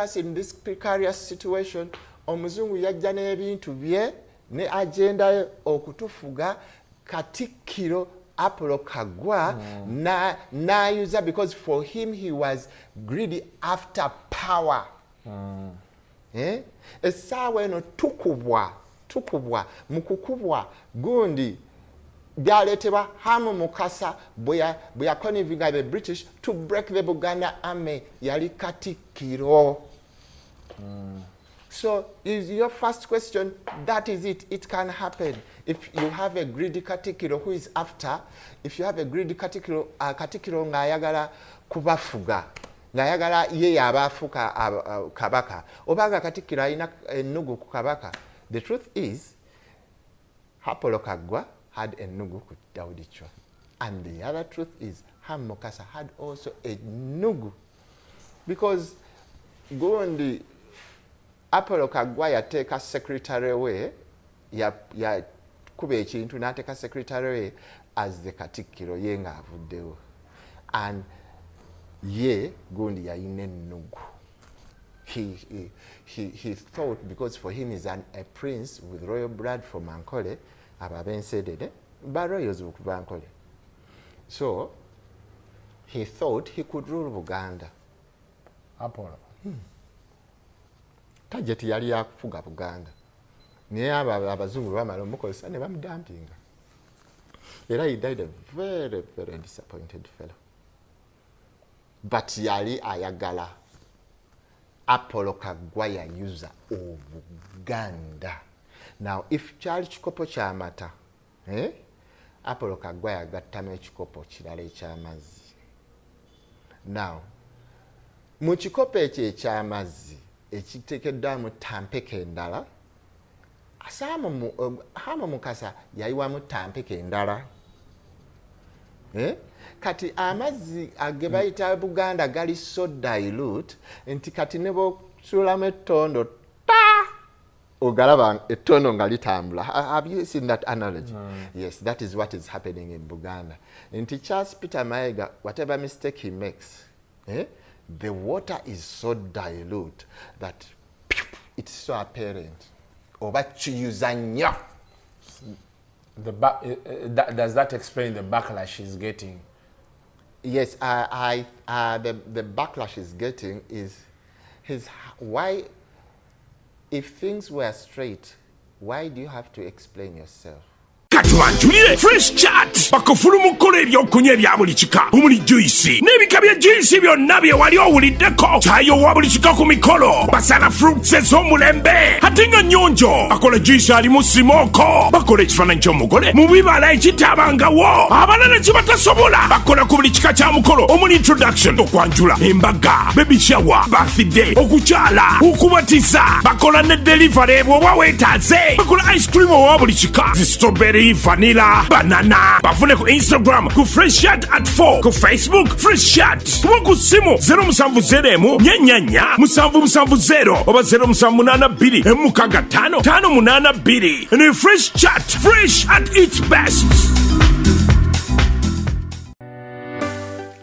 us in this precarious situation, omuzungu yajja n'ebintu bye ne agenda ye okutufuga Katikkiro Apollo Kagwa na user, because for him he was greedy after power. Essaawa eno tukubwa mukukubwa gundi byaleetebwa Hamu Mukasa bwe yakonivinga the British to break the Buganda army yali Katikkiro. So is your first question, that is it. It can happen. If you have a greedy Katikkiro who is after, if you have a greedy Katikkiro, Katikkiro ng'ayagala kubafuga, ng'ayagala ye yabafuka kabaka, obanga Katikkiro alina ennugu ku kabaka. The truth is, Apollo Kagwa had a nugu ku Daudi Chwa. And the other truth is, Hamu Mukasa had also a nugu. Because Gundi Apollo Kagwa yateeka secretary we, kuba ekintu n'ateeka secretary we as the Katikkiro ye ng'avuddewo. And ye Gundi yalina ennugu. He thought, because for him he's a prince with royal blood from Ankole, ababensedede, but royals of Ankole. So he thought he could rule Buganda. Apollo. Tajeti yali yakufuga Buganda. Naye abazungu bamala omukozesa ne bamudampinga. Era he died a very, very disappointed fellow. But yali ayagala Apollo Kagwa yayuza Obuganda. Now, if kyali kikopo ky'amata, Apollo Kagwa yagattamu ekikopo kirala eky'amazzi. Now, mu kikopo ekyo eky'amazzi ekiteekeddwamu tampeke endala, Hamu Mukasa yayiwamu tampeke endala. Kati amazzi age bayita Buganda gali so dilute nti kati ne bosulamu ettondo ogalaba ettondo nga litambula. Have you seen that analogy? Yes, that is what is happening in Buganda. Nti Charles Peter Mayiga, whatever mistake he makes, the water is so dilute that it's so apparent. Oba kiyuza nnyo. Does that explain the backlash he's getting? Yes, the backlash he's getting is why, if things were straight, why do you have to explain yourself? Katuwanjulire Fresh Chat bakufulu mukola ebyokunywa ebya buli kika omuli juice n'ebika bya juice byonna bye wali owuliddeko kyayo wa buli kika ku mikolo basala fruits ez'omulembe ate nga nnyonjo bakola juice alimu simoko bakola ekifaananyi ky'omugole mu bibala ekitaabangawo abalala kye batasobola bakola ku buli kika kya mukolo omuli introduction okwanjula embaga baby shower birthday okukyala okubatiza bakola ne delivery bw'oba weetaaze bakola ice cream owa buli kika strawberry vanilla, banana. Bafune ku Instagram ku Fresh Chat at 4, ku Facebook Fresh Chat. Ku simu 0707 nyanya 770 oba 0782 555 582. And Fresh Chat, fresh at its best.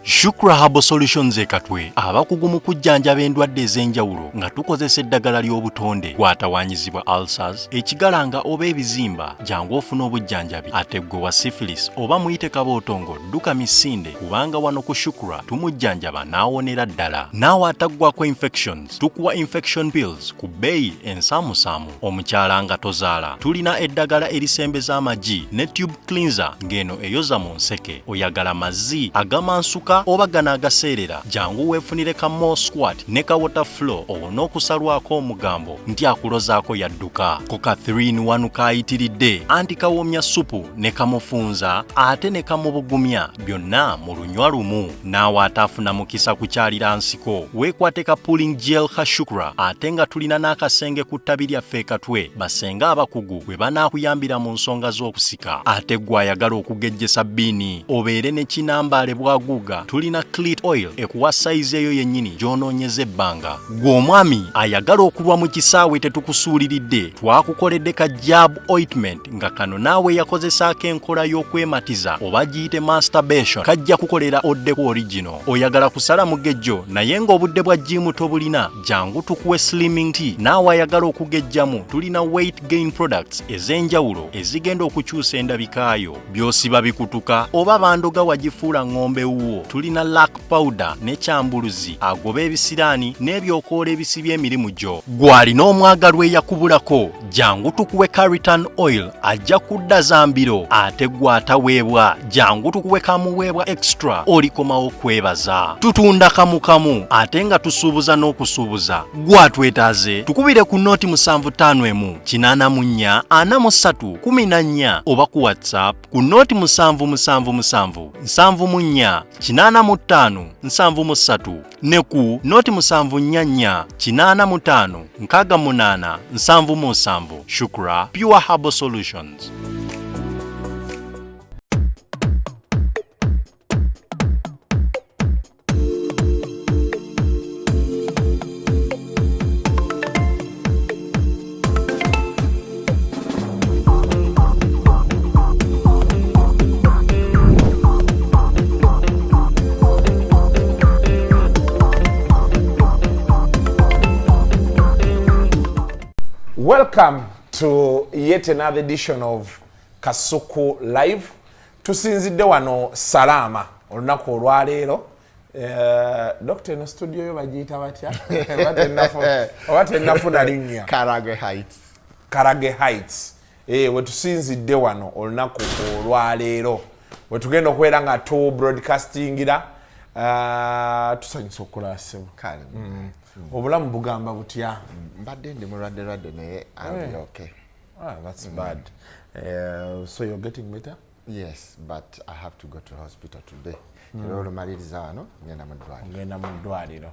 Shukra Herbal Solutions ekatwe abakugu mu kujjanjaba endwadde ez'enjawulo nga tukozesa eddagala ly'obutonde kwatawanyizibwa ulcers, ekigalanga oba ebizimba jangu ofuna obujjanjabi ate gwe wa syphilis oba muyite kabootongo dduka misinde kubanga wano ku Shukra tumujjanjaba n'awonera ddala. Naawe ataggwako infections tukuwa infection pills ku bbeeyi ensaamusaamu. Omukyala nga tozaala tulina eddagala erisembeza amagi ne tube cleanser ng'eno eyoza mu nseke. Oyagala mazzi agamansuka oba gana agaseerera jangu weefunire ka More Squat ne ka Water Flow n'okusalwako omugambo nti akulozaako yadduka. Koka 3-in-1 kayitiridde anti kawomya supu ne kamufunza ate ne kamubugumya byonna mu lunywa lumu. Naawe ataafuna mukisa kukyalira nsiko weekwate ka pulling gel ka Shukra ate nga tulina n'akasenge ku ttabi lyaffe ekatwe basenga abakugu bwe banaakuyambira mu nsonga z'okusika. Ate gwe ayagala okugejjesa bbiini obeere ne kinambaale bwaguuga tulina clit oil ekuwa size eyo yennyini gy'onoonyeza ebbanga. Gwe omwami ayagala okulwa mu kisaawe tetukusuuliridde, twakukoledde ka jab ointment nga kano naawe yakozesaako enkola y'okwematiza oba giyite masturbation kajja kukolera oddeku original. Oyagala kusala mugejjo naye ng'obudde bwa jimu tobulina, jangu tukuwe slimming tea. Naawe ayagala okugejjamu, tulina weight gain products ez'enjawulo ezigenda okukyusa endabikaayo. By'osiba bikutuka oba bandoga wagifuula ng'ombe wuwo, tulina lac powder ne kyambuluzi agoba ebisiraani n'ebyokoola ebisibya emirimu gyo. Gw'alina omwagalwa eyakubulako, jangu tukuwe Caritan oil ajja kudda zambiro. Ate gw'ataweebwa, jangu tukuwe kamuweebwa extra olikomawo kwebaza. Tutunda kamu ate nga tusuubuza n'okusuubuza. Gw'atwetaaze tukubire ku noti 751 84 43 14 oba ku WhatsApp ku noti 777 74 85 73 ne ku noti 744 85 68 77. Shukra Pure Herbal Solutions. Welcome to yet another edition of Kasuku Live. Tusinzidde wano salama olunaku olwaleero. Doctor no studio yo bagiyita batya? Wate nafuna linnya. Karage Heights. We tusinzidde wano olunaku olwaleero. We tugenda okubeera nga tu broadcastingira. Tusanyusa okulasebo. Obulamu bugamba butya? Mbadde ndi mulwadde naye I'll be okay. That's bad. So you're getting better? Yes, but I have to go to hospital today. Olumaliriza wano ngenda mu ddwaliro.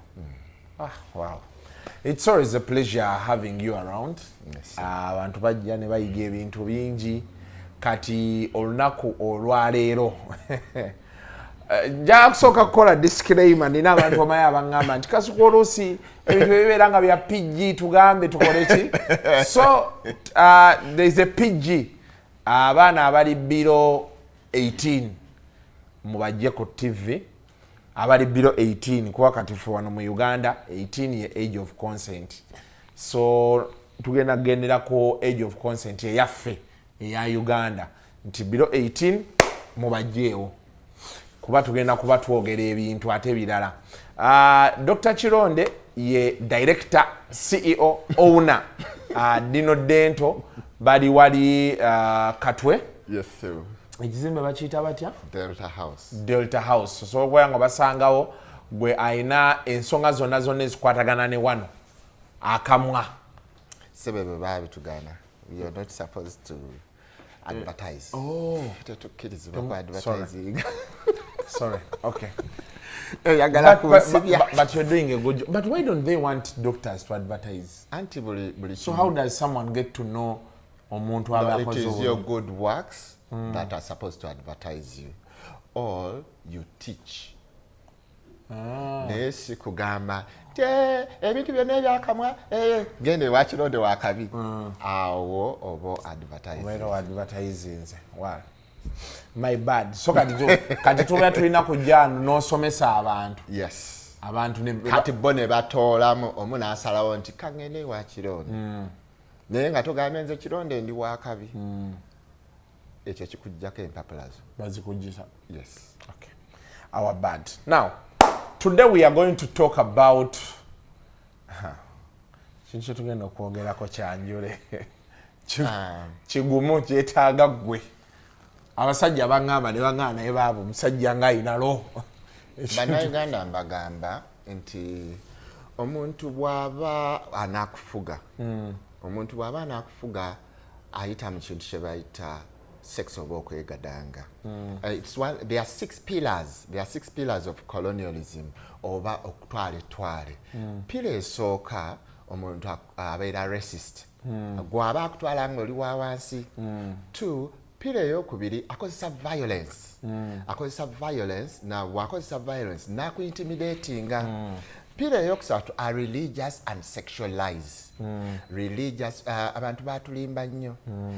Wow. It's always a pleasure having you around. Yes. Abantu bajja ne bayiga ebintu bingi kati olunaku olwaleero. Nja kusooka kukola disclaimer nina abantu bamaye abangamba nti Kasuku oluusi ebintu ebibeera nga bya PG tugambe tukole ki. So there is a PG. Abaana abali biro 18 mubajje ku TV. Abali biro 18 kuba kati ffe wano mu Uganda 18 ye age of consent. So tugenda kugendera ku age of consent eyaffe eya Uganda nti biro 18 mubajjeewo. Kuba tugenda kuba twogera ebintu ate birala. Dr. Kironde ye director, CEO, owner Dino Dental bali wali Katwe. Yes sir. Ekizimbe bakiyita batya? Delta House. So bwanga basangawo gwe ayina ensonga zonna ezikwatagana ne wano akamwa. Sebebe babitugana. We are not supposed to advertise. Advertising. Sorry. Okay. But you're doing a good job. But why don't they want doctors to advertise? So how does someone get to know omuntu it is your good works that are supposed to advertise you. Or you teach. Nesi kugamba ebintu byonna ebyakamwa gende wakirode wakabi awo obo advertising. Wero advertising. Wow. My bad. So kati tuba tulina kujja n'osomesa abantu. Yes. Abantu ne kati bone batoolamu omuna asalawo nti kangende wa Kironde. Naye nga togambye nze Kironde ndi wakabi. Ekyo kikujjako empapulazo. Bazikujjisa. Yes. Okay. Our bad. Now, today we are going to talk about kintu tugenda okwogerako kyanjule. Kigumu kyetaaga ggwe. Abasajja bangamba ne bangana naye baabo musajja nga ayina lo. Bannayuganda mbagamba nti omuntu bw'aba anakufuga. Omuntu bw'aba anakufuga ayita mu kintu kye bayita sex oba okwegadanga. There are 6 pillars. There are 6 pillars of colonialism oba okutwale. Pillar esooka omuntu abeera racist. Gwaba akutwala ng'oli wa wansi. 2, Pira eyokubiri akozesa violence. Akozesa violence na wakozesa violence na ku intimidatinga. Pira eyokusatu are religious and sexualized. Religious abantu batulimba nnyo.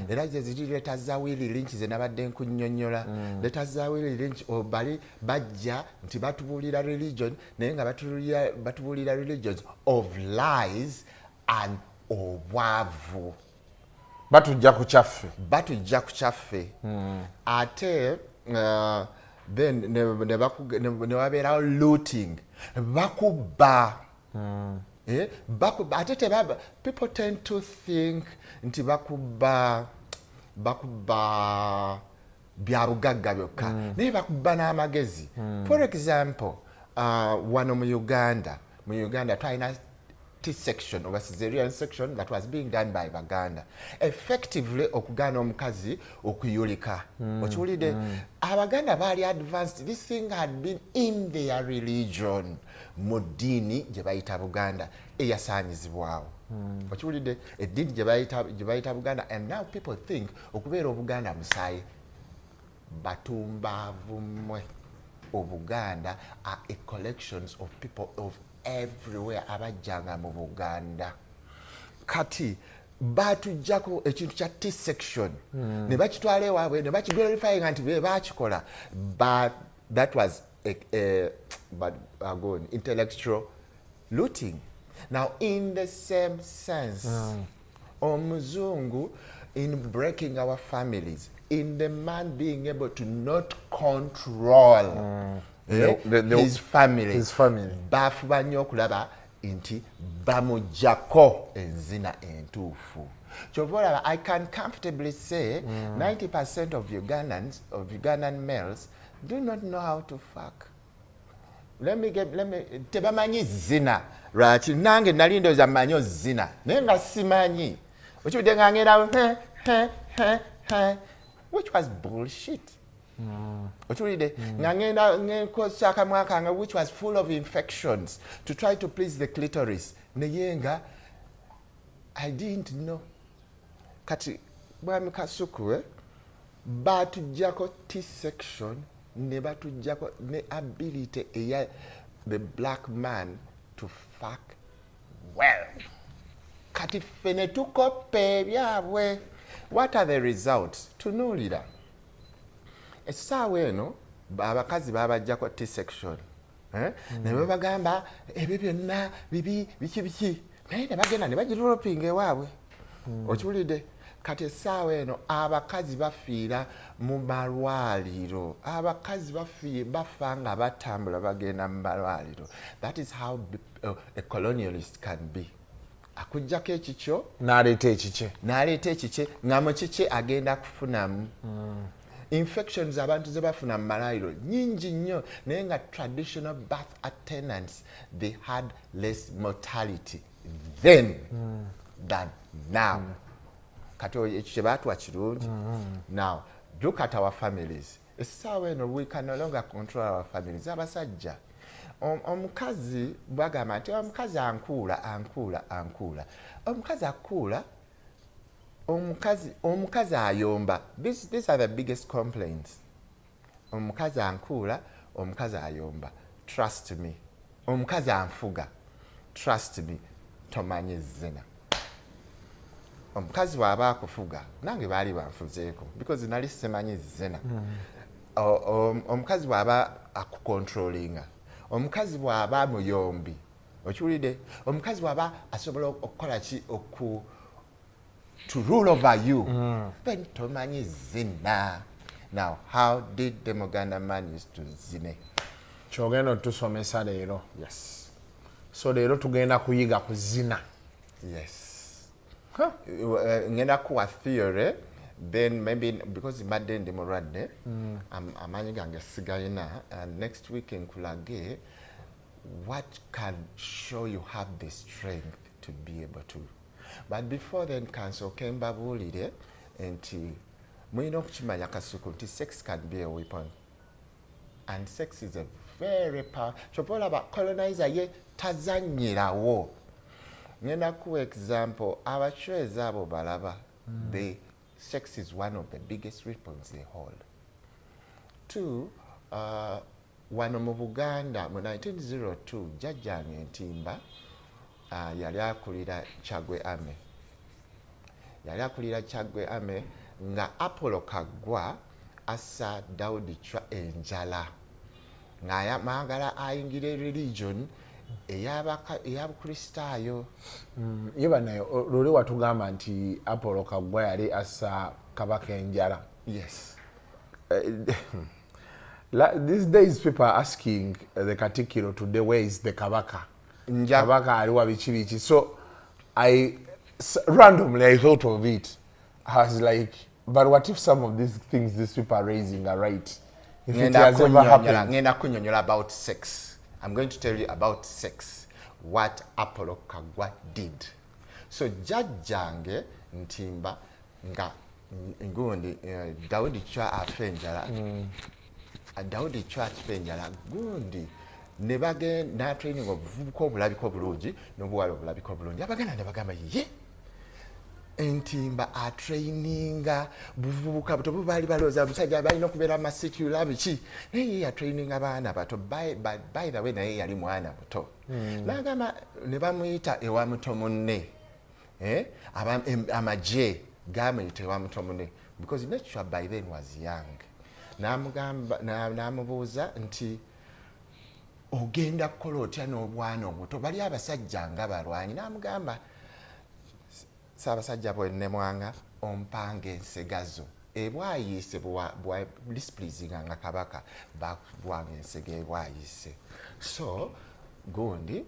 Era je ziri leta za Willy Lynch ze nabadde nkunnyonnyola. Leta za Willy Lynch obali bajja nti batubulira religion naye nga batubulira religions of lies and obwavu. Batujja ku kyaffe. Ate then ne wabeerawo looting. Bakuba. Bakuba. People tend to think nti bakuba bya bugagga byokka. Naye bakuba n'amagezi. For example, wano mu Uganda twalina T-section or cesarean section that was being done by Baganda. Effectively, okugana omukazi okuyulika. Okiwulidde? Abaganda bali advanced. This thing had been in their religion. Mu ddiini gye bayita Buganda eyasaanyizibwawo. Okiwulidde? Eddiini gye bayita Buganda, and now people think okubeera Obuganda musaayi. Batumbavumwe. Obuganda are a collections of people of everywhere abajjanga mu Buganda. Kati batujjako ekintu kya T-section ne bakitwala ewaabwe ne bakiglorifying nti be bakikola, but that was intellectual looting. Now in the same sense, omuzungu in breaking our families, in the man being able to not control his family. Bafuba nnyo okulaba nti bamujjako enzina entuufu. Chobola, I can comfortably say 90% of Ugandan males do not know how to fuck. Tebamanyi zina. Lwaki nange nali ndowooza mmanyi zina naye nga simanyi. Okiwudde nga ngenda which was bullshit. Okiwulidde nga ngenda nkozesa akamwa kange which was full of infections to try to please the clitoris. Naye nga I didn't know. Kati Mwami Kasuku batujjako T-section ne batujjako ne ability eya the black man to fuck well. Kati fene tukope ebyabwe. What are the results? Tunuulira. Essaawa eno abakazi babajjako T-section. Ne babagamba ebyo byonna bibi biki. Naye ne bagenda ne bagideveloping ewaabwe. Okiwulidde? Kati essaawa eno abakazi bafiira mu malwaliro. Abakazi bafa nga batambula bagenda mu malwaliro. That is how a colonialist can be. Akujjako ekikyo n'aleeta ekikye nga mu kikye agenda kufunamu infections abantu ze bafuna mu malwaliro nyingi nnyo, naye nga traditional birth attendants they had less mortality then than now. Kati ekyo kye baatwa kirungi. Now look at our families. Essaawa eno we can no longer control our families. Abasajja omukazi bagamba nti omukazi ankuula. Omukazi akuula, omukazi ayomba. These are the biggest complaints. Omukazi ankuula, omukazi ayomba. Trust me. Omukazi anfuga. Trust me. Tomanyi zina. Omukazi bw'aba akufuga, nange baali banfuzeeko because nali simanyi zina. Omukazi bw'aba akukontrolinga. Omukazi bw'aba muyombi. Okiwulidde? Omukazi bw'aba asobola okukola ki to rule over you. Then tomanyi zina. Now, how did the Muganda man used to zine? Kyogenda otusomesa leero. Yes. So leero tugenda kuyiga kuzina. Yes. Ngenda kuwa theory, then maybe because mbadde ndi mulwadde amanyi gange sigayina, and next week nkulage what can show you have the strength to be able to. But before then, kansoke mbabuulire nti mulina okukimanya Kasuku nti sex can be a weapon, and sex is a very powerful. Chopola ba colonizer ye tazanyirawo. Ngenda ku example abachweza abo balaba they sex is one of the biggest weapons they hold. 2, wano mu Buganda mu 1902 jjajjange Ntimba yali akulira Chagwe Ame nga Apollo Kaggwa assa Daudi Chwa enjala nga mangala ayingira religion eyabukristaayo. Yeba nayo luli watugamba nti Apollo Kaggwa yali assa kabaka enjala. Yes. These days people are asking the Katikiro today, where is the kabaka? Kabaka aliwa bichi. So randomly I thought of it. I was like, but what if some of these things these people are raising are right? If it has ever happened. About sex. I'm going to tell you about sex. What Apollo Kaggwa did. So jjajjange Ntimba nga ngundi Daudi Chwa afenjala. Daudi Chwa afenjala gundi ne bagenda training obuvubuka obulabiko bulungi n'obuwala obulabiko bulungi. Abaganda ne bagamba ye Ntimba traininga buvubuka buto bali baloza musajja balina okubeera masityu labiki naye ya training abaana bato by the way naye yali mwana muto. Nagamba ne bamuyita ewa muto munne amaje gamuyita ewa muto munne because Nature by then was young. Namubuuza nti ogenda kukola otya n'obwana obuto bali abasajja nga balwanyi. Namugamba Sabasajja bwenne mwanga ompanga ensegazo ebwayise bwa displeasing nga kabaka bwanga ensega ebwayise. So gundi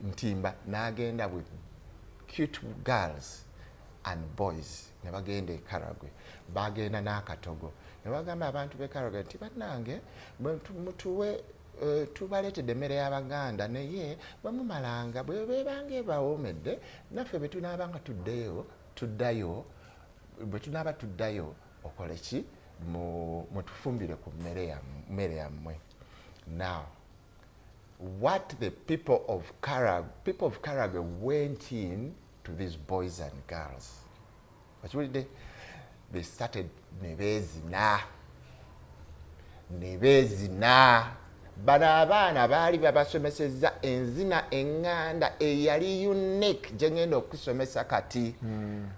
Ntimba n'agenda with cute girls and boys ne bagenda Karagwe. Bagenda n'akatogo ne bagamba abantu b'e Karagwe nti bannange mutuwe tubaletedde emmere y'Abaganda naye bwemumalanga bwe beebanga ebawoomedde naffe bwe tunaabanga tuddayo okole ki mutufumbire ku mmere yammwe. Now what the people of Karagwe went in to these boys and girls, they started nebezina. Bano abaana baali babasomesezza enzina eŋŋanda eyali unique gye ngenda okusomesa kati.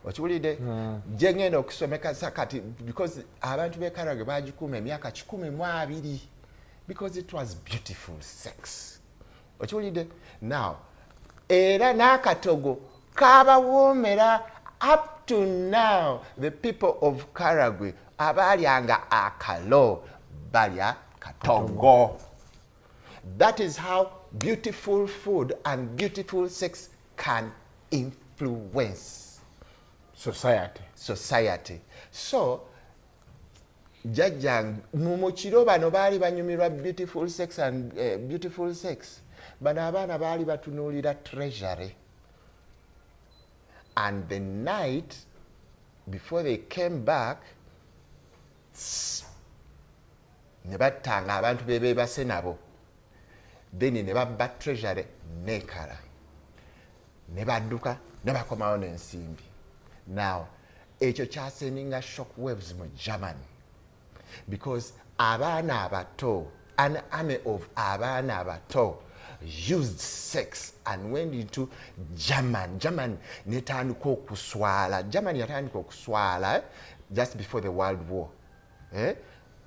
Okiwulidde? Gye ngenda okusomesa kati because abantu b'e Karagwe bagikuuma emyaka 12 because it was beautiful sex. Okiwulidde? Now era n'akatogo kabawoomera up to now. The people of Karagwe abalyanga akalo balya katogo. That is how beautiful food and beautiful sex can influence society. So jjajjange mu kiro bano baali banyumirwa beautiful sex and beautiful sex. Bano abaana baali batunuulira treasury. And the night before they came back ne battanga abantu beebase nabo. Then ne babba treasury nekala ne badduka ne bakomawo n'ensimbi. Now ekyo kyasendinga shock waves mu Germany because abaana abato, an army of abaana abato used sex and went into German netandika okuswala. Germany yatandika okuswala just before the World War.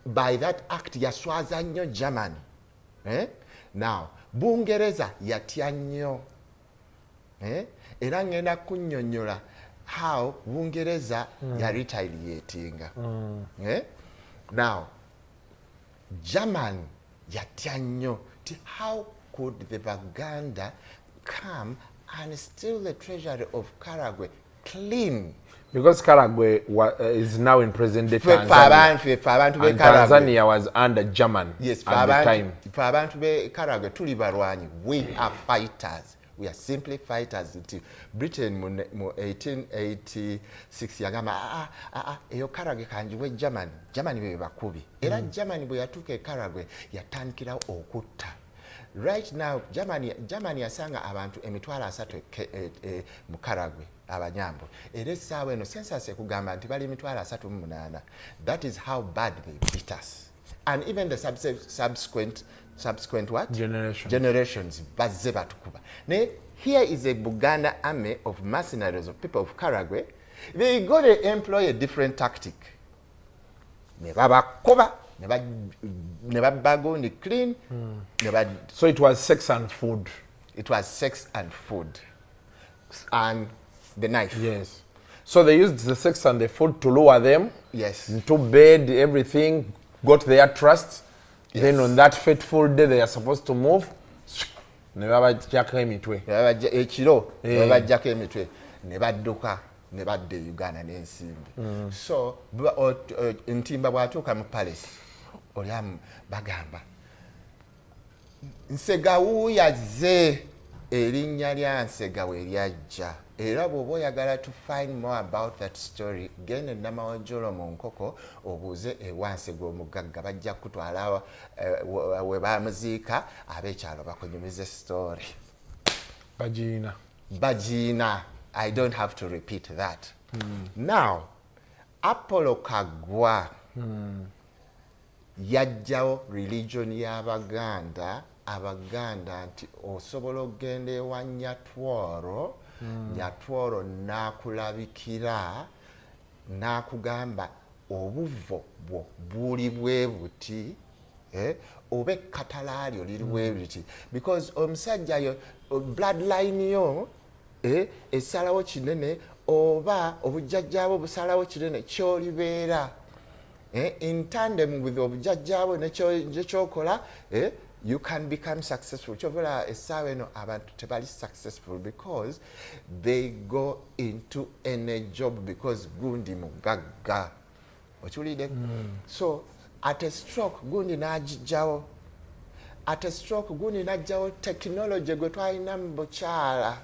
By that act yaswaza nnyo Germany. Now Bungereza yatya nnyo. Era ngenda kunnyonnyola how Bungereza ya retaliatinga. Now German yatya nnyo. How could the Baganda come and steal the treasury of Karagwe clean? Because Karagwe is now in present-day Tanzania. And Tanzania was under German at the time. We are fighters. We are simply fighters. Britain in 1886 yagamba eyo Karagwe kanjiwe German. Germany bwe bakubi. Era Germany bwe yatuuka Karagwe yatandikira okutta. Right now Germany yasanga abantu emitwalo 3 mu Karagwe. abanyambo era essaawa eno census ekugamba nti bali 38,000. That is how bad they beat us, and even the subsequent what generations bazze batukuba. Here is a Buganda army of mercenaries, of people of Karagwe. They go to employ a different tactic. Ne babakuba, ne babago clean. So it was sex and food. It was sex and food. And the knife. Yes. So they used the sex and the food to lure them. Yes. Into bed, everything, got their trust. Yes. Then on that fateful day they are supposed to move. Ne babajjako emitwe. Ekiro, ne babajjako emitwe. Ne badduka, ne badde Uganda n'ensimbi. So, Ntimba bw'atuuka mu palace, olyamu bagamba, Nsegawu yazze, erinnya lya Nsegawu eryajja. Era bw'oba oyagala to find more about that story, genda Namawojjolo mu Nkoko obuuze ewa Nsega omugagga, bajja kutwala we bamuziika, ab'ekyalo bakunyumiza story. Bagiina. I don't have to repeat that. Now, Apollo Kagwa yajjawo religion y'Abaganda. Abaganda nti osobola okgenda ewa Nyatworo, Nyatworo n'akulabikira n'akugamba obuvo bwo buli bwe buti, oba ekkatala lyo liri bwe buti, because omusajja yo bloodline yo esalawo kinene oba obujjajjaabo busalawo kinene kyolibeera in tandem with obujjajjaabo nekyokola, you can become successful. Chovola essaawa eno abantu tebali successful because they go into any job because gundi mugagga. Okiwulidde? So at a stroke gundi n'agijjawo. At a stroke gundi n'ajjawo technology gwe twalina mu bukyala.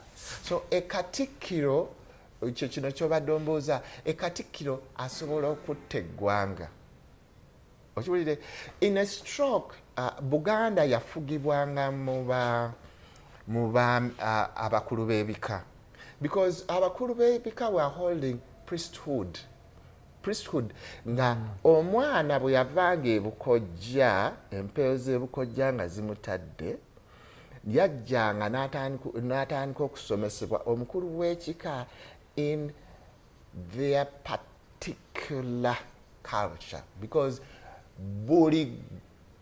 So ekatikkiro ekyo kino kyobadde ombooza, ekatikkiro asobola okutta eggwanga. Okiwulidde? In a stroke, Buganda yafugibwanga mu abakulu b'ebika, because abakulu b'ebika were holding priesthood nga omwana bwe yavanga ebukojja, empeewo z'ebukojja nga zimutadde, yajjanga n'atandika okusomesebwa omukulu w'ekika in their particular culture, because buli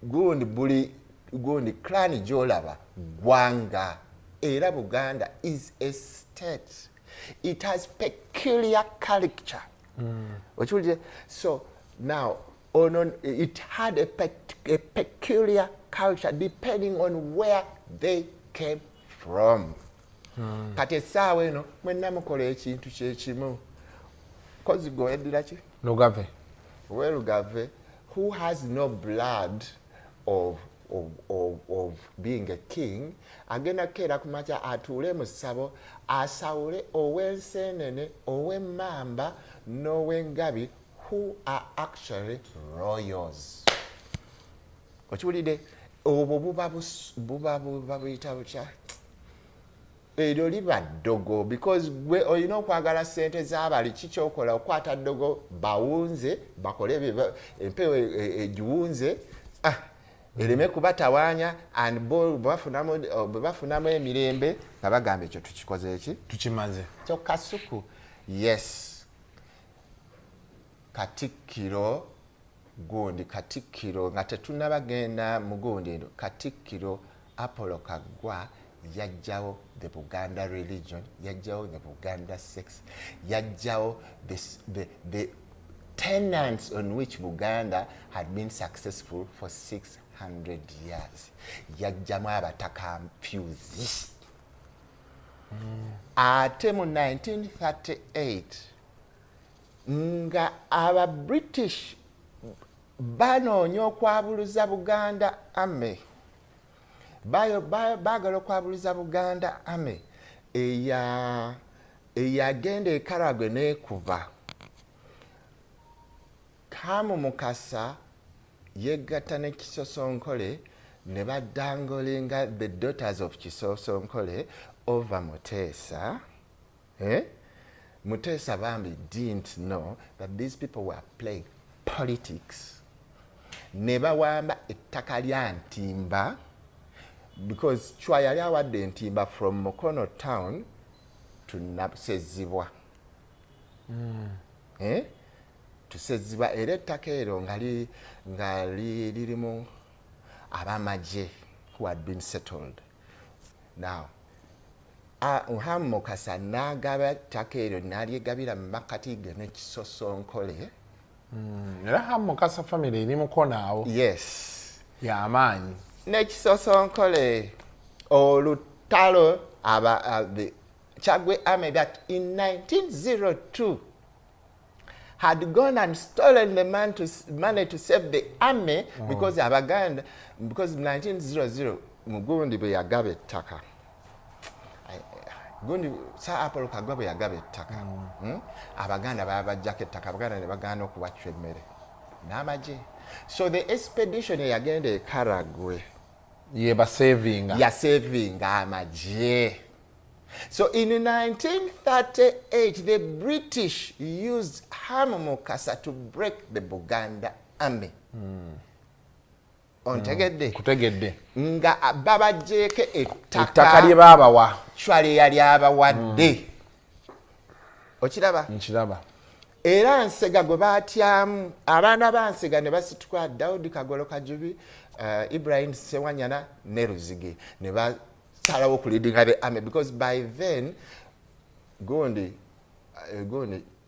gundi clan gy'olaba gwanga, era Buganda is a state. It has peculiar culture. So now it had a peculiar culture depending on where they came from. Kati essaawa eno mwenna mukola ekintu kyekimu. Kozi goweddira ki? Lugave. Lugave, who has no blood of being a king, agenda keera kumakya atuule mu ssabo asawule ow'enseenene, ow'emmamba n'ow'engabi, who are actually royals. Okiwulidde? Obwo buba buyita butya? Eryo liba ddogo, because gwe olina okwagala ssente z'abali kikyokola okwata ddogo bawunze bakole empewo egiwunze ereme kubatawaanya, and bafunamu emirembe nga bagamba ekyo tukikoze eki tukimaze kyokka suku. Yes, Katikkiro nga tetunnabagenda mu gundi eno, Katikkiro Apollo Kagwa yajjawo the Buganda religion, yajjawo the Buganda sex, yajjawo the tenets on which Buganda had been successful for 600 years. Yajjamu abatakampuzi. Ate mu 1938 nga aba British banoonya okwabuluza Buganda Army, baagala okwabuluza Buganda Army eyagenda e Karagwe n'ekuba. Kamu Mukasa yegatta ne Kisosonkole ne badangolinga the daughters of Kisosonkole over Mutesa, Mutesa Bambi didn't know that these people were playing politics. Ne bawamba ettaka lya Ntimba because Chwa yali awadde Ntimba from Mukono town to Sezibwa. To Sezibwa era ettaka ero nga lirimu abamaje who had been settled. Now, Hamu Mukasa n'agaba ettaka eryo n'alyegabira mu makati ge n'Ekisosonkole. Era Hamu Mukasa family eri Mukono awo. Yes. Y'amaanyi. N'Ekisosonkole olutalo the Chagwe army that in 1902 had gone and stolen the money to save the army because Abaganda, because in 1900 Mugundi bwe yagaba ettaka. Gundi sa Apollo Kagwa bwe yagaba ettaka. Abaganda babajjako ettaka, Abaganda ne bagaana okuwachwa emmere n'amagye. So the expedition yagenda e Karagwe Yeba savinga. Ya savinga amagye. So in 1938, the British used Hamu Mukasa to break the Buganda army. Ontegedde. Kutegedde. Nga babajjeko Ettaka lye baabawa. Chwa lye yali abawadde. Okiraba? Nkiraba. Era Nsega gwe baatyamu abaana ba Nsega ne basitula Daudi Kagolo Kajubi, Ibrahim Sewanyana ne Ruzige ne basalawo okulidinga the army because by then Gundi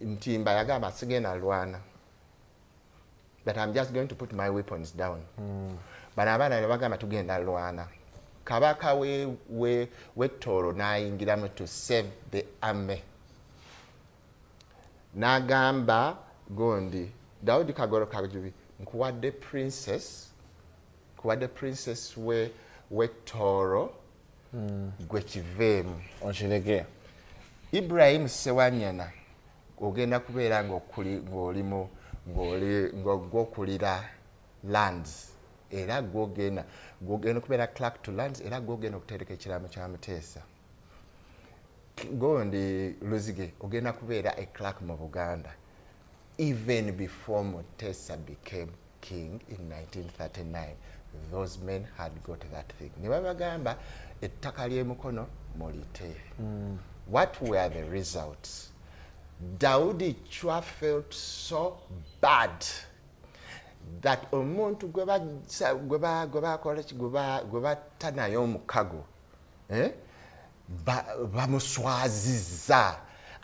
Ntimba yagamba sigenda lwana, but I'm just going to put my weapons down. But abaana ne bagamba tugenda lwana. Kabaka we Tooro n'ayingiramu to save the army. Nagamba Gondi Daudi Kagolo Kajubi nkuwadde princess we Tooro gwe kiveemu Onshireke. Ibrahim Sewanyana ogenda kubeera ng'okulira lands era gwogenda kubeera clerk to lands era gwogenda okutereka ekiraamo kya Muteesa. Gondi Luzige ogenda kubeera a clerk mu Buganda even before Muteesa became king in 1939. Those men had got that thing. Ne babagamba ettaka ly'e Mukono mulite. What were the results? Daudi Chwa felt so bad that omuntu gwe batta naye omukago bamuswaziza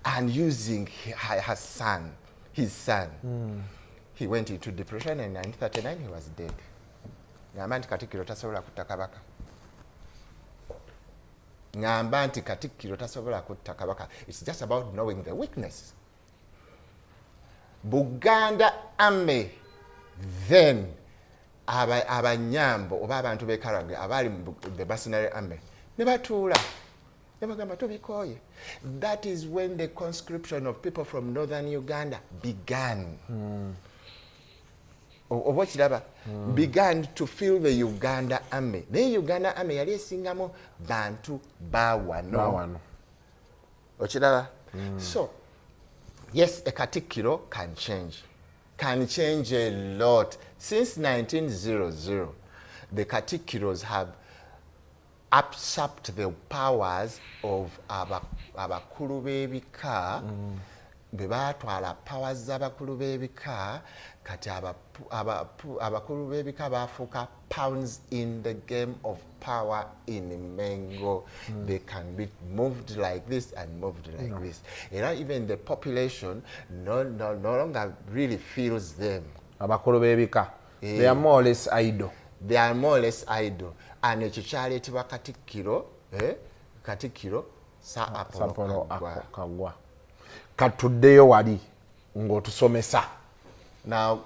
and using his son. He went into depression and in 1939 he was dead. Ngamba nti Katikkiro tasobola kutta Kabaka. Ngamba nti Katikkiro tasobola kutta Kabaka. It's just about knowing the weakness. Buganda army then abanyambo oba abantu be Karagwe abali mu the mercenary army ne batuula ne bagamba tubikoye. That is when the conscription of people from northern Uganda began. Began to fill the Uganda army. The Uganda army yali esingamu bantu bawano. Okiraba? So, yes, a Katikkiro can change a lot. Since 1900, the Katikkiros have usurped the powers of abakulu b'ebika. Bebatwala powers z'abakulu b'ebika kati abakulu b'ebika bafuuka pawns in the game of power in Mengo. They can be moved like this and moved like this. Even the population no longer really feels them. Abakulu b'ebika. They are more or less idle. They are more or less idle. And ekyo kyaleetebwa Katikkiro Sir Apollo Kagwa. Katuddeyo wali ng'otusomesa. Now,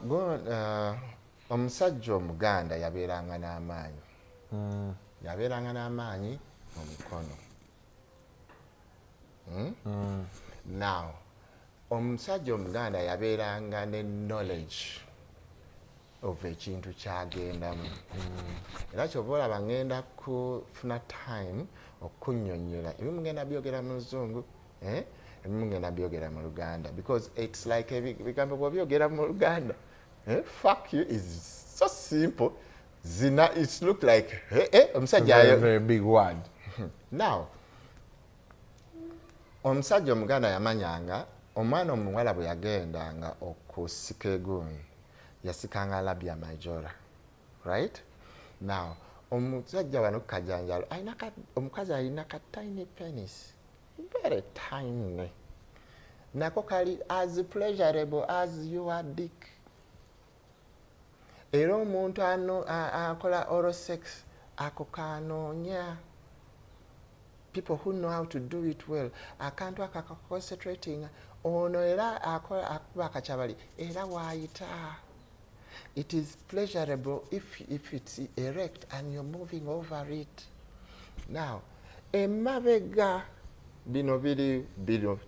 omusajja Omuganda yabeeranga n'amaanyi. Yabeeranga n'amaanyi mu Mukono. Now, omusajja Omuganda yabeeranga ne knowledge of ekintu kyagendamu. Era kyova olaba ngenda kufuna time okunnyonnyola ebimu ngenda byogera mu Luzungu mungenda byogera mu Luganda because it's like ebigambo bw'obyogera mu Luganda. Fuck you is so simple. Zina, it look like omusajja very big word. Now omusajja Omuganda yamanyanga omwana omuwala bwe yagendanga okusika eguuni yasikanga labia majora, right? Now omusajja wano kajanjalo omukazi alina ka tiny penis, very tiny, nako kali as pleasurable as your dick. Era omuntu akola oral sex ako kanoonya people who know how to do it well, akantu concentrating ono era akuba akachabali era waayita. It is pleasurable if it's erect and you're moving over it. Now emabega bino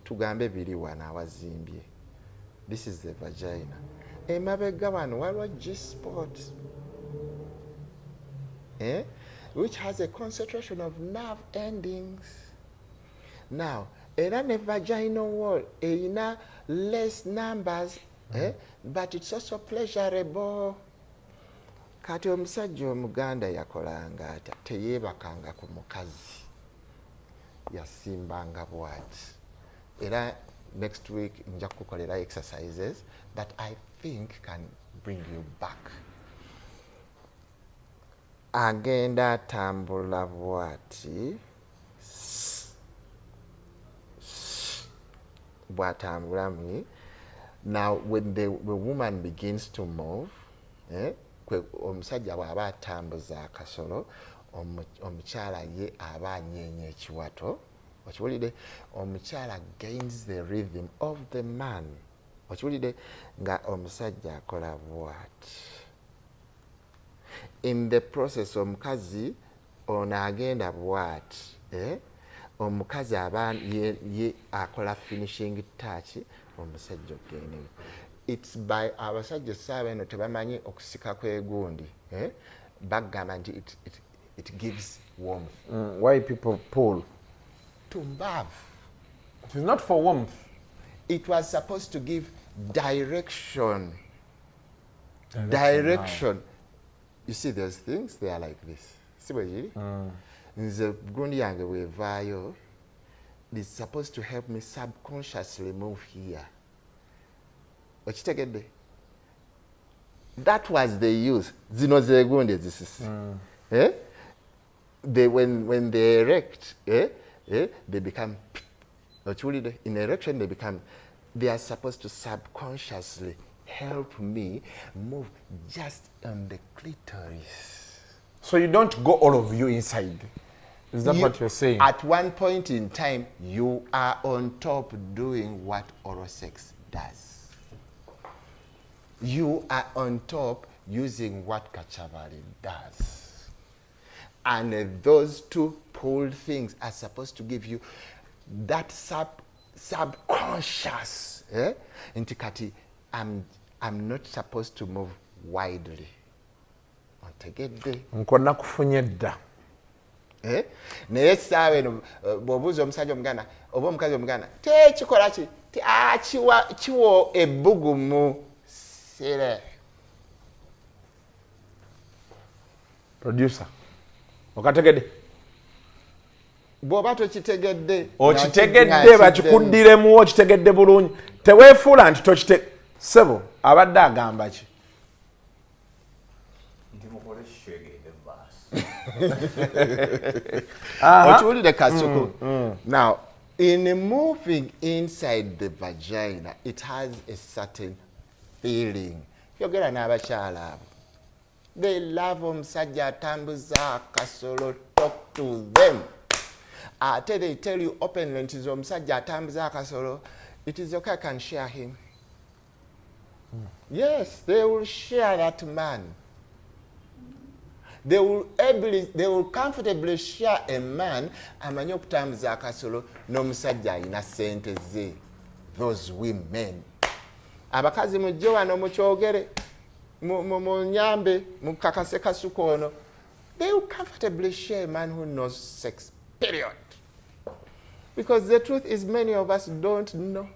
tugambe biri wana awazimbye. This is the vagina. Emabega wano waliwo G-spot, which has a concentration of nerve endings. Now era ne vaginal wall erina less numbers, but it's also pleasurable. Kati omusajja Omuganda yakolanga ata teyeebakanga ku mukazi, yasimbanga bwati. Era next week nja kukolera exercises that I think can bring you back. Agenda atambula bwati, bwatambulamu. Now when the woman begins to move, omusajja bw'aba atambuza akasolo, omukyala ye aba anyeenya ekiwato. Okiwulidde? Omukyala gains the rhythm of the man. Okiwulidde? Nga omusajja akola bwati. In the process omukazi ono agenda bwati, omukazi aba ye akola finishing touch, omusajja ogende. It's by abasajja essaawa eno tebamanyi okusika kwegundi, bagamba nti it gives warmth. Why people pull? To love. It is not for warmth. It was supposed to give direction. Direction. You see those things, they are like this. See what you nze gundi yange bwevaayo, it's supposed to help me subconsciously move here. Okitegedde? That was the use. Zino ze gundi ezisisi. When they erect, they become, in erection they are supposed to subconsciously help me move just on the clitoris. So you don't go all of you inside. Is that what you're saying? At one point in time, you are on top doing what oral sex does. You are on top using what Kachavari does. And those two pulled things are supposed to give you that subconscious. Intikati, I'm not supposed to move widely. Nkonna kufunye dda. Naye essaawa eno bw'obuuza omusajja Omuganda oba omukazi Omuganda tekikola ki kiwa ebbugumu sire. Producer, okategedde? Bw'oba tokitegedde okitegedde bakikuddiremu okitegedde bulungi, teweefuula nti tokite sebo abadde agamba ki? Okiwulire Kasuku? Now, in moving inside the vagina, it has a certain feeling. Yogera n'abakyala abo, they love omusajja atambuza akasolo. Talk to them. Ate they tell you openly nti omusajja atambuza akasolo, it is okay, I can share him. Yes, they will share that man. They will comfortably share a man amanyi okutambuza akasolo n'omusajja alina ssente ze. Those women. Abakazi mujje wano mukyogere mu nyambe mukakase Kasuku ono. They will comfortably share a man who knows sex, period. Because the truth is many of us don't know.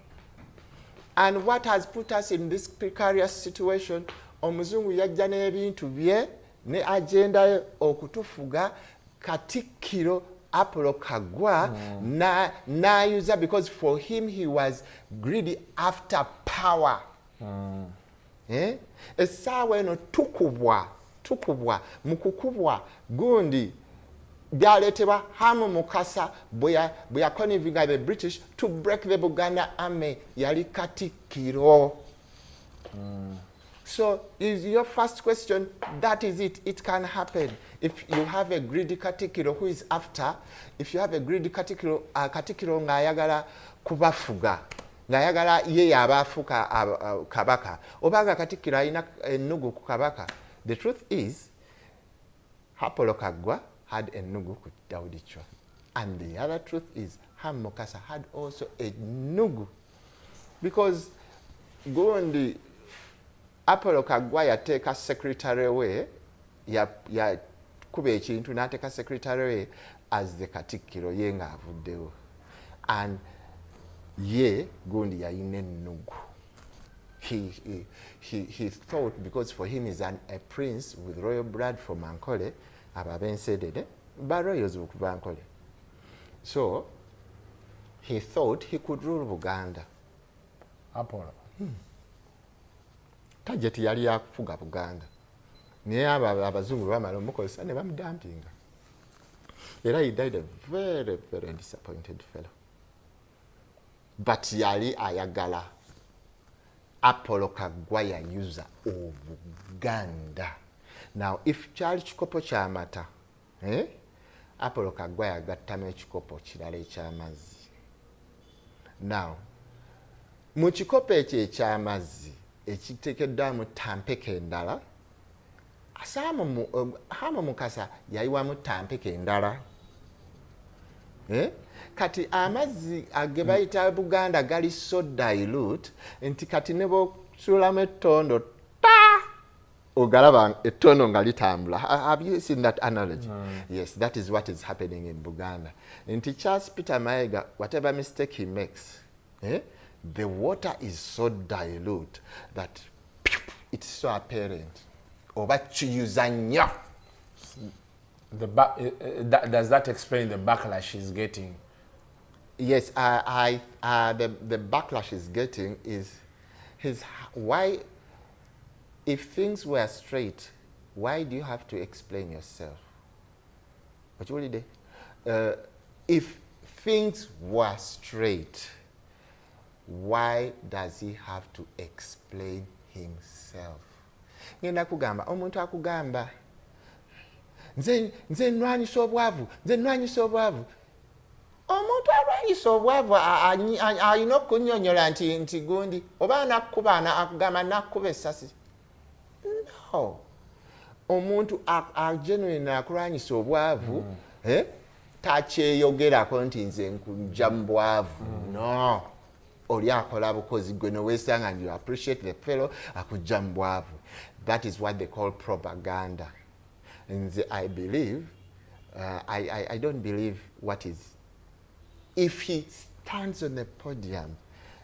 And what has put us in this precarious situation, omuzungu yajja n'ebintu bye ne agenda ye okutufuga Katikkiro Apollo Kagwa na user, because for him he was greedy after power. Essaawa eno tukubwa mukukubwa gundi byaleetebwa Hamu Mukasa bwe yakonivinga the British to break the Buganda army yali Katikkiro. So is your first question, that is it. It can happen. If you have a greedy Katikkiro who is after, if you have a greedy Katikkiro, Katikkiro ng'ayagala kubafuga, ng'ayagala ye yabafuka kabaka, obanga Katikkiro alina ennugu ku kabaka. The truth is, Apollo Kagwa had ennugu ku Daudi Chwa. And the other truth is, Hamu Mukasa had also a nugu. Because Gundi Apollo Kagwa yateeka secretary we kuba ekintu n'ateeka secretary we as the Katikkiro ye ng'avuddewo. And ye Gundi yalina ennugu. He thought, because for him he's a prince with royal blood from Ankole, ababensedede ba royals okuva Ankole. So he thought he could rule Buganda. Apollo. Tajeti yali yakufuga Buganda. Naye abazungu bamala omukozesa ne bamudampinga. Era he died a very, very disappointed fellow. But yali ayagala Apollo Kagwa yayuza Obuganda. Now, if kyali kikopo ky'amata, Apollo Kagwa yagattamu ekikopo kirala eky'amazzi. Now, mu kikopo ekyo eky'amazzi ekiteekeddwamu tampeke endala, Hamu Mukasa yayiwamu tampeke endala. Kati amazzi ge bayita Buganda gali so dilute nti kati ne bw'osuulamu ettondo ogalaba ettondo nga litambula. Have you seen that analogy? Yes, that is what is happening in Buganda. Nti Charles Peter Mayiga, whatever mistake he makes, the water is so dilute that it's so apparent. Oba kiyuza nnyo. Does that explain the backlash he's getting? Yes, the backlash he's getting is why, if things were straight, why do you have to explain yourself? But you if things were straight, why does he have to explain himself? Ngenda kugamba omuntu akugamba nze nnwanyisa obwavu, nze nnwanyisa obwavu. Omuntu alwanyisa obwavu alina okunnyonnyola nti gundi oba nakkuba akugamba nakkuba essasi. No. Omuntu genuine akulwanyisa obwavu takyeyogerako nti nze nkujja mu bwavu. No. Oli akola bukozi gwe noweesanga and you appreciate the fellow akujja mu bwavu. That is what they call propaganda. And I believe, I don't believe what is, if he stands on the podium,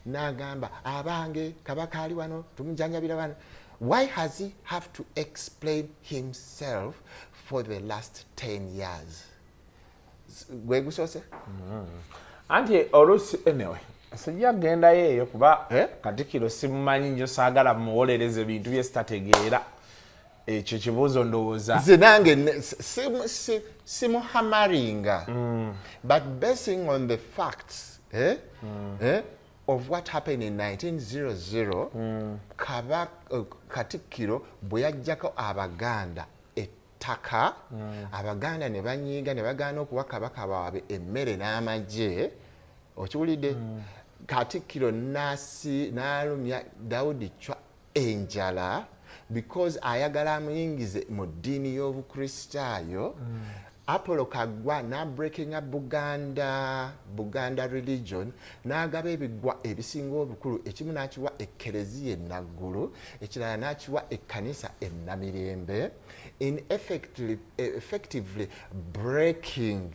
nagamba abange kabaka ali wano tumujanjabira wano, why has he have to explain himself for the last 10 years? Gwe gusose? Anti olusi anyway. Sijja genda yeeyo kuba Katikkiro simumanyi nnyo saagala muwolereze bintu bye sitategeera. Ekyo kibuuzo ndowooza. Nze nange simuhamaringa. But basing on the facts of what happened in 1900, Katikkiro bwe yaggyako Abaganda ettaka, Abaganda ne banyiiga ne bagaana okuwa kabaka waabwe emmere n'amagye. Okiwulidde? Katikkiro n'alumya Daudi Chwa enjala because ayagala amuyingize mu ddiini y'obukristaayo. Apollo Kagwa n'abreakinga Buganda religion, n'agaba ebigwa ebisinga obukulu. Ekimu n'akiwa ekkereziya enaggulu, ekirala n'akiwa ekkanisa enamirembe, in effectively breaking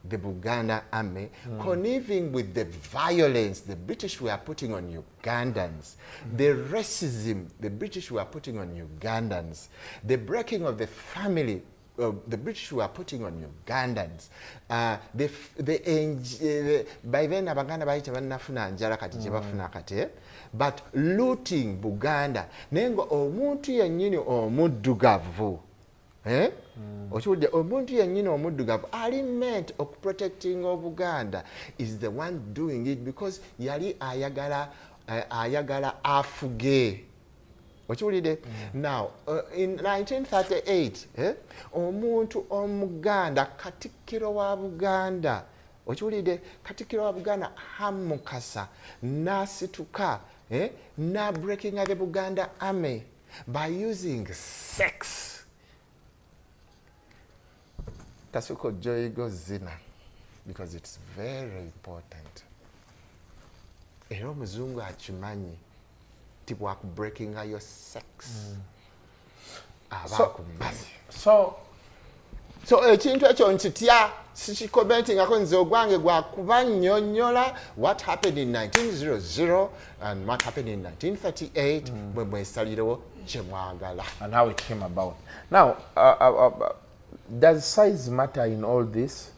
the Buganda army, conniving with the violence the British were putting on Ugandans, the racism the British were putting on Ugandans, the breaking of the family the British were putting on Ugandans. By then Abaganda baita bannafuna njala kati gye bafuna kati, but looting Buganda nengo omuntu yennyini omuddugavu okiwulidde omuntu yennyini omuddugavu ali meant okuprotecting Buganda is the one doing it because yali ayagala afuge. Okiwulidde? Now in 1938 omuntu omuganda Katikkiro wa Buganda, okiwulidde, Katikkiro wa Buganda Hamukasa n'asituka na breaking the Buganda army by using sex. Tasuko yokuzina because it's very important. Era omuzungu akimanyi ti breaking your sex. So ekintu ekyo nkitya sikikomentingako nze ogwange gwakuba nnyonnyola what happened in 1900 and what happened in 1938 bwe mwesalirewo kye mwagala. And how it came about. Now, does size matter in all this?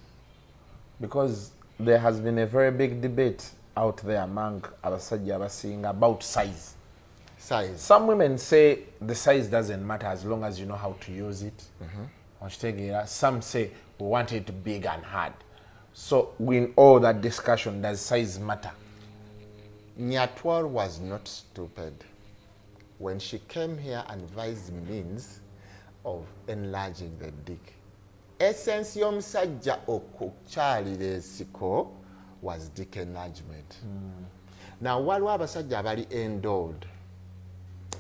Because there has been a very big debate out there among abasajja abasinga about size. Some women say the size doesn't matter as long as you know how to use it. Some say we want it big and hard. So in all that discussion, does size matter? Nyatwar was not stupid. When she came here and devised means of enlarging the dick, essence y'omusajja okukyalira ensiko was dick enlargement. Now waliwo abasajja abali endowed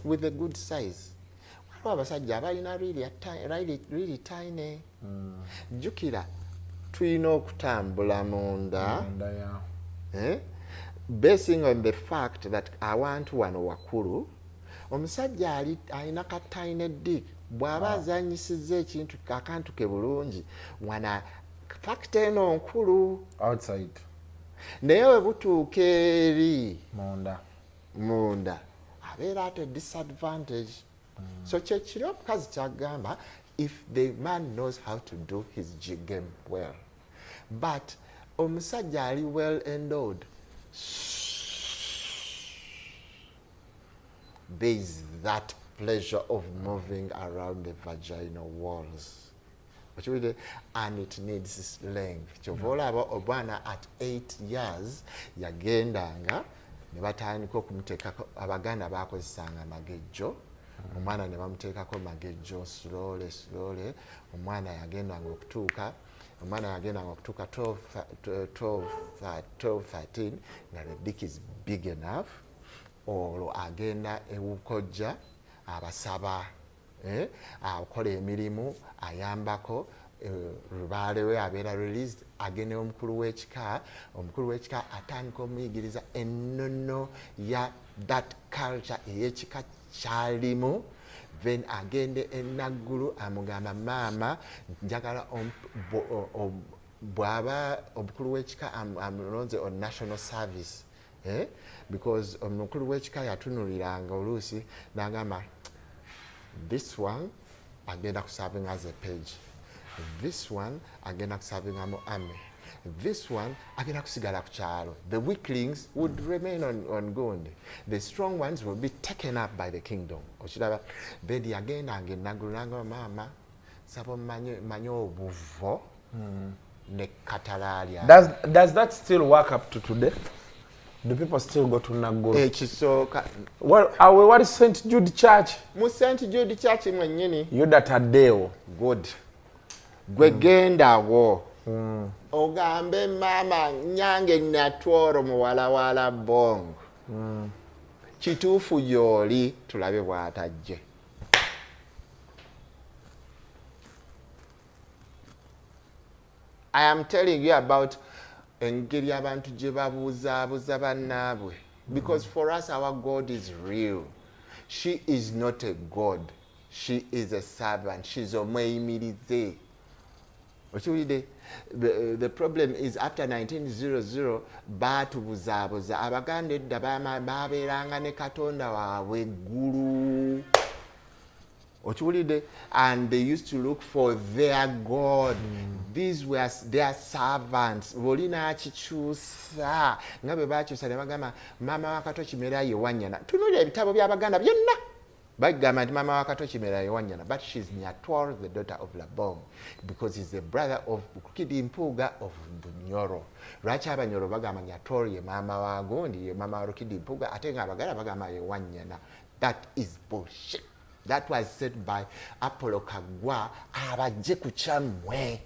with a good size. Waliwo abasajja abalina really tiny. Jukira tulina okutambula munda basing on the fact that awantu wano wakulu omusajja alina ka tiny dick bw'aba azanyisizza ekintu akantu ke bulungi wana factor eno nkulu outside naye we butuuka eri munda abeera at a disadvantage. So kyekiri omukazi kyagamba if the man knows how to do his game well, but omusajja ali well endowed, there is that pleasure of moving around the vaginal walls, and it needs length. Chovolaba obwana at 8 years yagendanga ne batandika okumuteekako Abaganda bakozesanga magejjo. Omwana ne bamuteekako magejjo slowly omwana yagendanga okutuuka 12, 13 nga the dick is big enough, olwo agenda ewukojja abasaba akola emirimu ayambako lubaale we abeera released, agenda omukulu w'ekika atandika omuyigiriza ennono ya that culture ey'ekika kyalimu, then agende enaggulu amugamba maama njagala bw'aba omukulu w'ekika amulonze on national service because omukulu w'ekika yatunuliranga oluusi n'agamba this one agenda kuserving as a page, this one agenda kuserving mu army, this one agenda kusigala ku kyalo. The weaklings would remain on Gundi, the strong ones will be taken up by the kingdom. Okiraba then agenda ng'enaggulu n'agamba maama saba manye obuvo ne katalaalya. Does that still work up to today? Do people still go to Naguru? Well, what is St. Jude Church? St. Jude Church mwennyini. Yuda Tadeo. Good. Gwe genda wo. Ogambe mama nyange Natworo muwala wala bongo. Kituufu yoli tulabe bw'atajje. I am telling you about engeri abantu gye babuuzaabuuza bannaabwe, because for us our God is real. She is not a God, she is a servant, she's omweyimirize. The problem is after 1900 baatubuzaabuza Abaganda edda babeeranga ne Katonda waabwe eggulu. And they used to look for their God. These were their servants. Bolina chichusa nga bwe bakyusa ne bagamba maama wa Kato Kimera ye Wanyana. Tunuulira ebitabo by'Abaganda byonna bagamba nti maama wa Kato Kimera ye Wanyana, but she's Nyatwaro, the daughter of Labong, because he's the brother of Kidi Mpuuga of Bunyoro. Lwaki Abanyoro bagamba Nyatwaro ye maama wa Gondi, ye maama wa Kidi Mpuuga, ate nga Abaganda bagamba ye Wanyana? That is bullshit. That was said by Apollo Kagwa abajje ku kyammwe.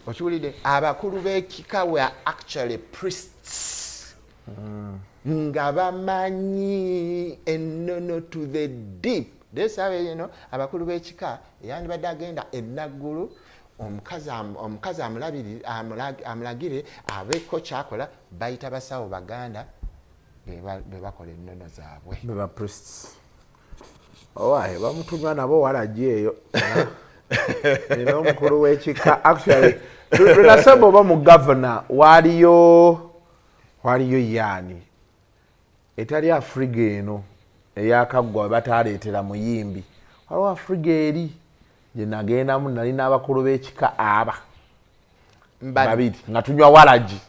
Okiwulidde? Abakulu b'ekika were actually priests. Nga bamanyi ennono to the deep. That's how, you know, abakulu b'ekika yandibadde agenda enaggulu omukazi amulagire abeeko kyakola bayita basawo Baganda be bakola ennono zaabwe. Beba priests. Owaye bamutumya nabo walaji eyo. Nina omukulu w'ekika actually tunasema oba mu governor waliyo yani etali Afriga eno eyakaggwa bataleetera muyimbi. Waliwo Afriga eri gye nagendamu nali n'abakulu b'ekika babiri nga tunywa walaji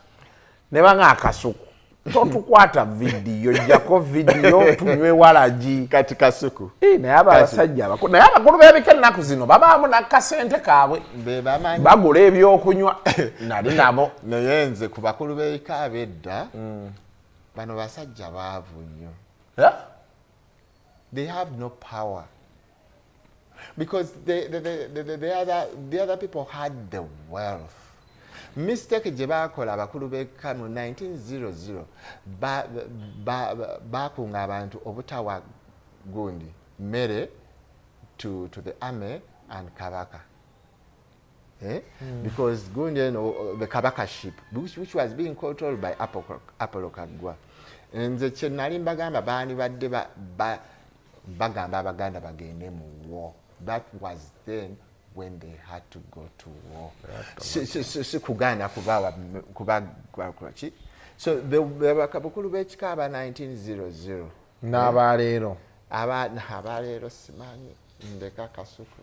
ne banga akasuku. Totukwata video jako video tunywe walaji kati kasuku. Naye abasajja abakulu naye abakulu b'ebika ennaku zino babaamu nakasente kaabwe bagula ebyokunywa nali nabo. Naye nze ku bakulu b'ebika ab'edda bano basajja baavu nnyo. They have no power because the other people had the wealth. Mistake gye baakola abakulu b'ekika mu 1900 baakunga abantu obutawa gundi mmere to the army and Kabaka. Because gundi, you know, the Kabaka ship which was being controlled by Apollo Kagwa. Nze kye nali mbagamba baani badde bagamba Abaganda bagende mu war. That was then when they had to go to war. So the bakabukulu b'ekika aba 1900 n'abaleero abaleero simanyi ndeka kasuku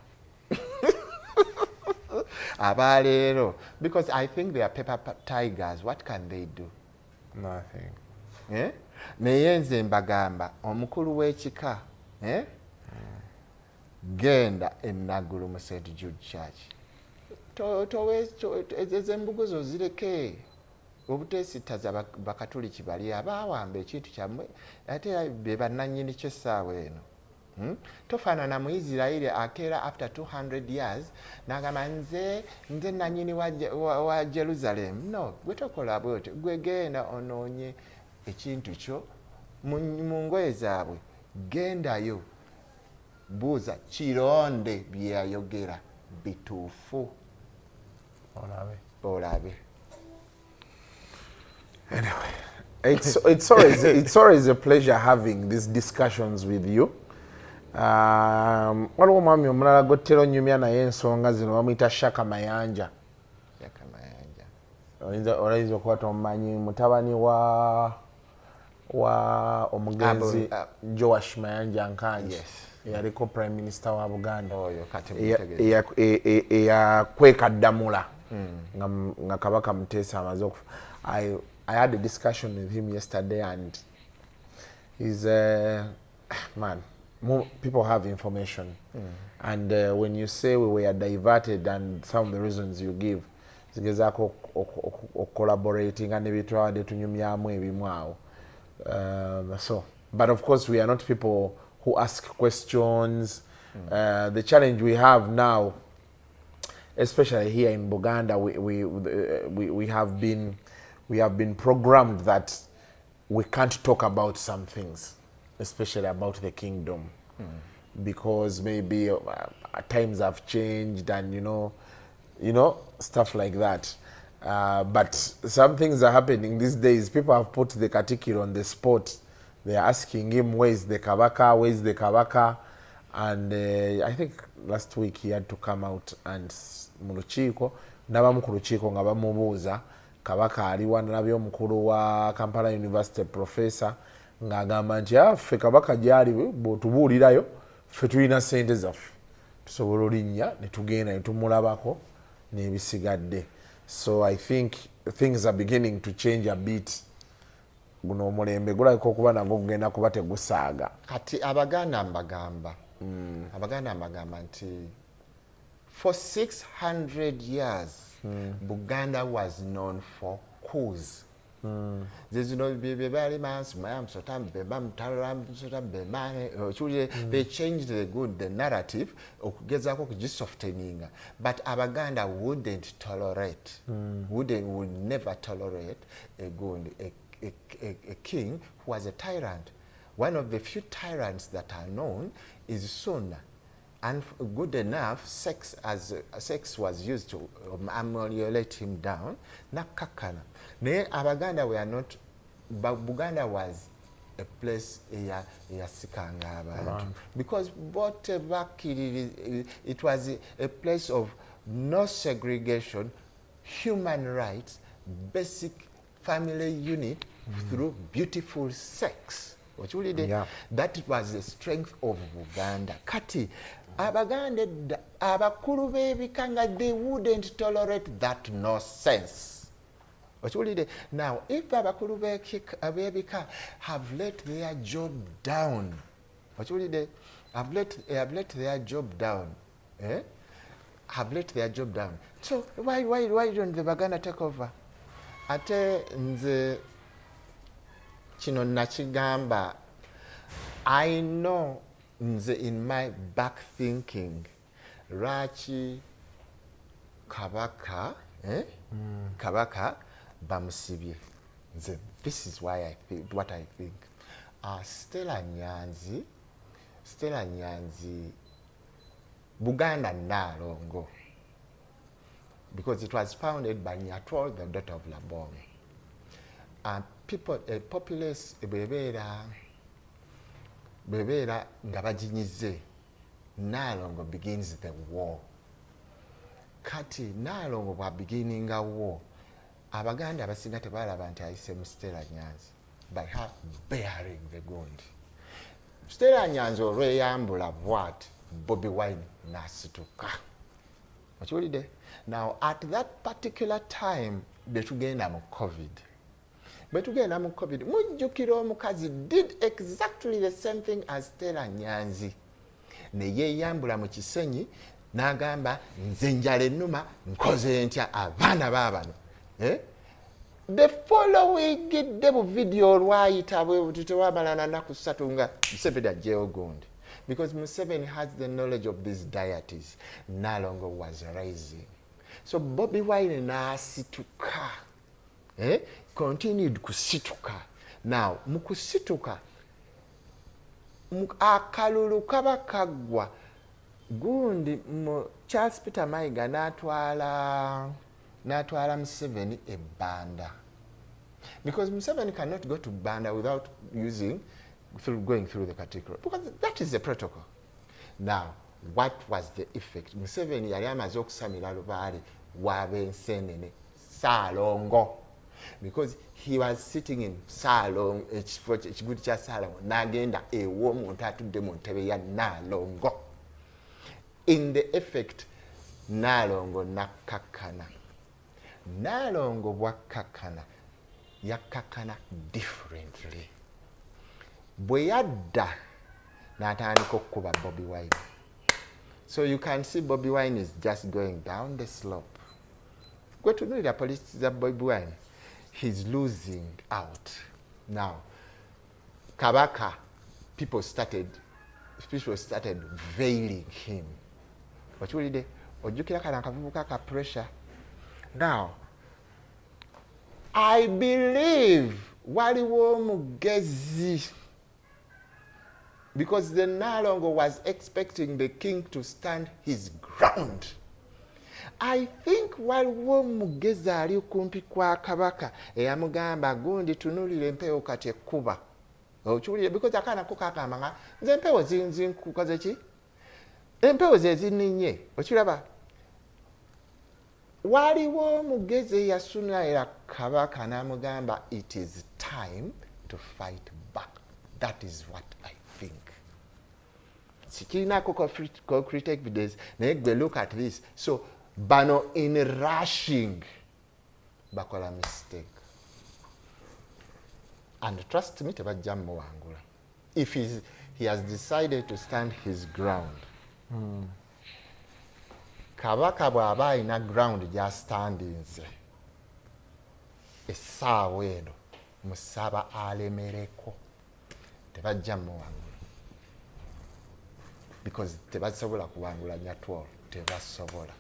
abaleero, because I think they are paper tigers. What can they do? Nothing. Naye nze mbagamba omukulu w'ekika genda enaggulu mu St. Jude Church. Ezo embugo zo zireke obuteesitaza bakatuliki bali abaawamba ekintu kyammwe ate be bannannyini kyo essaawa eno. Tofaanana mu Isirairi akeera after 200 years n'agamba nze nannyini wa Jerusalem. No, gwe tokola bwotyo, gwe genda onoonye ekintu kyo mu ngoye zaabwe. Gendayo buuza Kironde bye yayogera bituufu olabe. Anyway, it's always a pleasure having these discussions with you. Waliwo omwami omulala gottera onyumya naye ensonga zino bamuyita Shaka Mayanja. Oyinza okuba tomumanyi, mutabani wa omugenzi Joash Mayanja Nkanje. Yaliko prime minister wa Buganda. Eyakweka Ddamula nga Kabaka Muteesa amaze okufa. I had a discussion with him yesterday, and he's man, people have information, and when you say we were diverted and some of the reasons you give, zigezako collaborating and ebitwade tunyumyamu ebimu awo. So, but of course we are not people who ask questions. The challenge we have now, especially here in Buganda, we have been programmed that we can't talk about some things, especially about the kingdom, because maybe times have changed and you know stuff like that. But some things are happening these days. People have put the Katikiro on the spot. They are asking him, where is the Kabaka? Where is the Kabaka? and I think last week he had to come out and mu lukiiko n'abamu ku lukiiko nga bamubuuza Kabaka aliwa nabyo omukulu wa Kampala University professor ng'agamba nti ffe Kabaka gyali bw'otubuulirayo ffe tulina ssente zaffe tusobola olinnya ne tugenda ne tumulabako n'ebisigadde. So I think things are beginning to change a bit. Guno omulembe gulabika okuba nagwo gugenda kuba tegusaaga. Kati Abaganda mbagamba nti for 600 years Buganda was known for coups. There's no they changed the narrative but Abaganda would never tolerate a king who was a tyrant. One of the few tyrants that are known is Suna. And good enough, sex was used to ameliorate him down. Nakakana. Ne Abaganda were not, but Buganda was a place yasikanga abantu. Because it was a place of no segregation, human rights, basic family unit through beautiful sex. That was the strength of Buganda. Kati Abaganda abakulu b'ebika they wouldn't tolerate that nonsense. Now, if abakulu b'ebika have let their job down, have let their job down, have let their job down. So why don't the Baganda take over? Ate nze kino nakigamba, I know nze in my back thinking Rachi Kabaka Kabaka bamusibye. This is why I think what I think. Stella Nyanzi Buganda Nalongo, because it was founded by Nyatwol, the daughter of Labong. And people, a populace, bebera nga bajinyize, Nalongo begins the war. Kati Nalongo bwa beginning a war. Abaganda abasinga tebalaba nti ayise mu Stella Nyanzi by her bearing the gold. Stella Nyanzi olweyambula bw'ati Bobi Wine nasituka. Okiwulidde? Now at that particular time betugenda mu COVID. Mujjukira omukazi did exactly the same thing as Stella Nyanzi. Ne yeeyambula mu kisenyi n'agamba nze njala ennuma nkoze ntya abaana baabano. The following debu video lwayita bwe tutewabala na naku ssatu nga Museveni ajjeewo gundi. Because Museveni has the knowledge of these deities. Nalongo was raising. So Bobi Wine nasituka. Continued kusituka. Now, mukusituka, akalulu kaba kagwa, gundi Charles Peter Mayiga natwala Museveni e Banda. Because Museveni cannot go to Banda without going through the category. Because that is the protocol. Now, what was the effect? Museveni yali amaze okusamira lubaale w'abensenene Salongo. Because he was sitting in Salongo, ekigudi kya Salongo, n'agenda ew'omuntu atudde mu ntebe ya Nalongo. In the effect, Nalongo nakakana. Nalongo bwakakana, yakakana differently. Bwe yadda n'atandika okukuba Bobi Wine. So you can see Bobi Wine is just going down the slope. Go to know the police Bobi Wine. He's losing out. Now, Kabaka, people started veiling him. But what did they? Ojukira kana kavubuka ka pressure. Now, I believe waliwo mugezi, because the Nalongo was expecting the king to stand his ground. I think waliwo mugezi ali kumpi kwa Kabaka eyamugamba gundi tunulire empewo kati ekkuba. Okiwulire, because akaana ko kakamba nga nze empewo zinkukoze ki empewo ze zininye okiraba waliwo omugezi eyasuna kabaka n'amugamba it is time to fight back. That is what I think. Sikina concrete evidence naye gwe look at this. So bano in rushing bakola mistake. And trust me tebajja muwangula. If he has decided to stand his ground. Kabaka bw'aba alina ground gy'astandinze essaawa eno musaba alemereko tebajja muwangula because tebasobola kuwangula nyatwolo tebasobola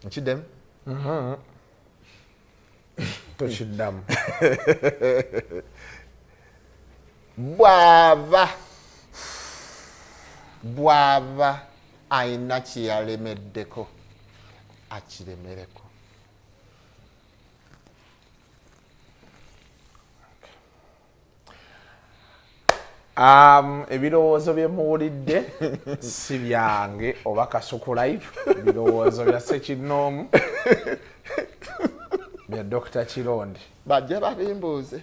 nkiddemu tokiddamu bw'aba ayina kyeyalemeddeko akiremereko. Ebirowoozo bye muwulidde si byange oba Kasuku Live, ebirowoozo bya Ssekinnoomu bya Dr. Kironde. Bajja babimbuuze.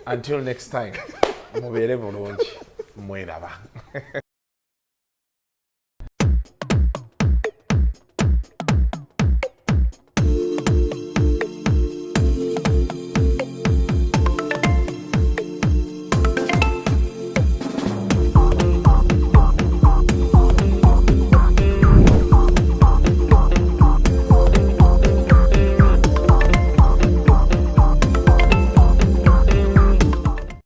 Until next time, mubeere bulungi, mweraba.